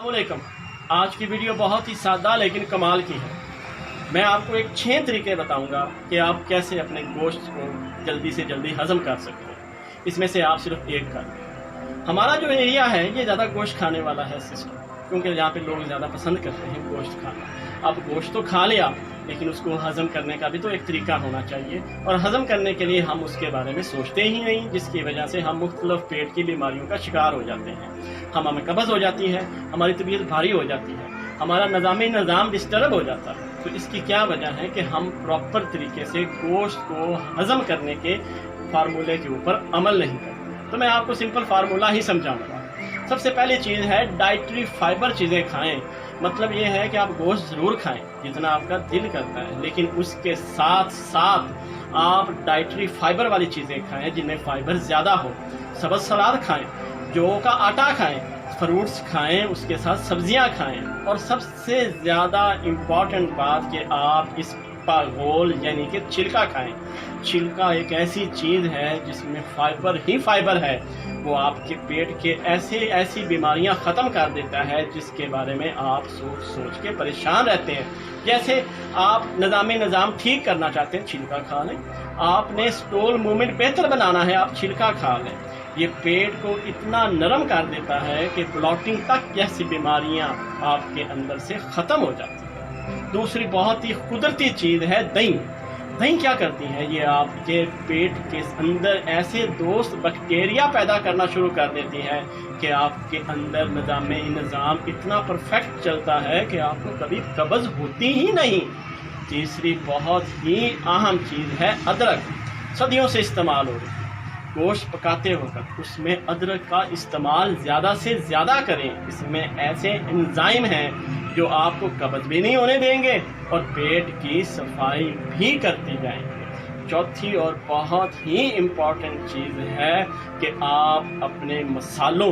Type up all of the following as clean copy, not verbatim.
السلام علیکم۔ آج کی ویڈیو بہت ہی سادہ لیکن کمال کی ہے۔ میں آپ کو ایک 6 طریقے بتاؤں گا کہ آپ کیسے اپنے گوشت کو جلدی سے جلدی ہضم کر سکتے ہیں۔ اس میں سے آپ صرف ایک کر لیں۔ ہمارا جو ایریا ہے یہ زیادہ گوشت کھانے والا ہے سسٹم، کیونکہ یہاں پہ لوگ زیادہ پسند کرتے ہیں گوشت کھانا۔ اب گوشت تو کھا لیا، لیکن اس کو ہضم کرنے کا بھی تو ایک طریقہ ہونا چاہیے، اور ہضم کرنے کے لیے ہم اس کے بارے میں سوچتے ہی نہیں، جس کی وجہ سے ہم مختلف پیٹ کی بیماریوں کا شکار ہو جاتے ہیں۔ ہمیں قبض ہو جاتی ہے، ہماری طبیعت بھاری ہو جاتی ہے، ہمارا نظام ڈسٹرب ہو جاتا ہے۔ تو اس کی کیا وجہ ہے کہ ہم پراپر طریقے سے گوشت کو ہضم کرنے کے فارمولے کے اوپر عمل نہیں کرتے۔ تو میں آپ کو سمپل فارمولہ ہی سمجھاؤں گا۔ سب سے پہلی چیز ہے ڈائٹری فائبر چیزیں کھائیں۔ مطلب یہ ہے کہ آپ گوشت ضرور کھائیں جتنا آپ کا دل کرتا ہے، لیکن اس کے ساتھ ساتھ آپ ڈائٹری فائبر والی چیزیں کھائیں جن میں فائبر زیادہ ہو۔ سبز سلاد کھائیں، جو کا آٹا کھائیں، فروٹس کھائیں، اس کے ساتھ سبزیاں کھائیں، اور سب سے زیادہ امپورٹنٹ بات کہ آپ اس گول یعنی کہ چھلکا کھائیں۔ چھلکا ایک ایسی چیز ہے جس میں فائبر ہی فائبر ہے، وہ آپ کے پیٹ کے ایسی بیماریاں ختم کر دیتا ہے جس کے بارے میں آپ سوچ کے پریشان رہتے ہیں۔ جیسے آپ نظام ٹھیک کرنا چاہتے ہیں، چھلکا کھا لیں۔ آپ نے اسٹول موومنٹ بہتر بنانا ہے، آپ چھلکا کھا لیں۔ یہ پیٹ کو اتنا نرم کر دیتا ہے کہ بلاٹنگ تک جیسی بیماریاں آپ کے اندر سے ختم ہو جاتی ہیں۔ دوسری بہت ہی قدرتی چیز ہے دہی۔ دہی کیا کرتی ہے؟ یہ آپ کے پیٹ کے اندر ایسے دوست بیکٹیریا پیدا کرنا شروع کر دیتی ہے کہ آپ کے اندر نظام اتنا پرفیکٹ چلتا ہے کہ آپ کو کبھی قبض ہوتی ہی نہیں۔ تیسری بہت ہی اہم چیز ہے ادرک۔ صدیوں سے استعمال ہو رہی ہے۔ گوشت پکاتے وقت اس میں ادرک کا استعمال زیادہ سے زیادہ کریں۔ اس میں ایسے انزائم ہیں جو آپ کو قبض بھی نہیں ہونے دیں گے اور پیٹ کی صفائی بھی کرتی جائیں گے۔ چوتھی اور بہت ہی امپورٹنٹ چیز ہے کہ آپ اپنے مسالوں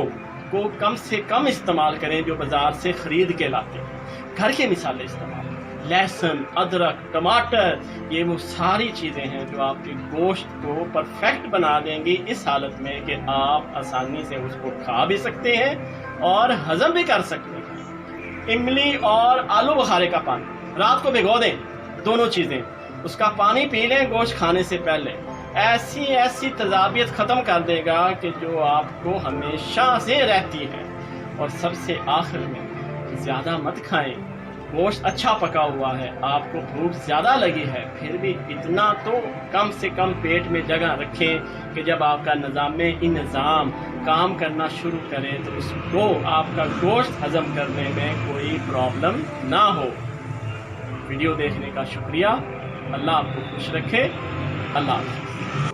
کو کم سے کم استعمال کریں جو بازار سے خرید کے لاتے ہیں۔ گھر کے مسالے استعمال، لہسن، ادرک، ٹماٹر، یہ وہ ساری چیزیں ہیں جو آپ کے گوشت کو پرفیکٹ بنا دیں گی، اس حالت میں کہ آپ آسانی سے اس کو کھا بھی سکتے ہیں اور ہضم بھی کر سکتے ہیں۔ املی اور آلو بخارے کا پانی رات کو بھگو دیں، دونوں چیزیں، اس کا پانی پی لیں گوشت کھانے سے پہلے۔ ایسی تذابیت ختم کر دے گا کہ جو آپ کو ہمیشہ سے رہتی ہے۔ اور سب سے آخر میں زیادہ مت کھائیں۔ گوشت اچھا پکا ہوا ہے، آپ کو بھوک زیادہ لگی ہے، پھر بھی اتنا تو کم سے کم پیٹ میں جگہ رکھیں کہ جب آپ کا نظام کام کرنا شروع کرے تو اس کو آپ کا گوشت ہضم کرنے میں کوئی پرابلم نہ ہو۔ ویڈیو دیکھنے کا شکریہ۔ اللہ آپ کو خوش رکھے۔ اللہ حافظ۔